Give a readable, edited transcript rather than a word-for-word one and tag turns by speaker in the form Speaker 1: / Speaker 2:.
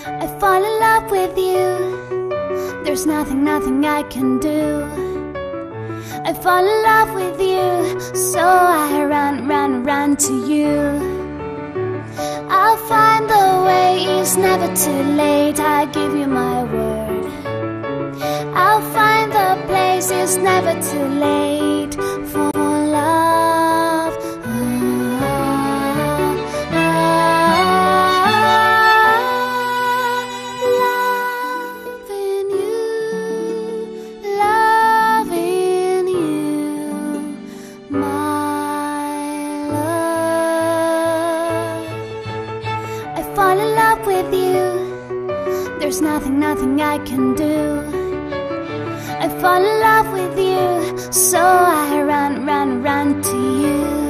Speaker 1: I fall in love with you. There's nothing, nothing I can do. I fall in love with you, so I run to you. I'll find the way, it's never too late, I give you my word. I'll find the place, it's never too late for love. Loving you, loving you, my love. I fall in love with you. There's nothing, nothing I can do. I fall in love with you, so I run to you.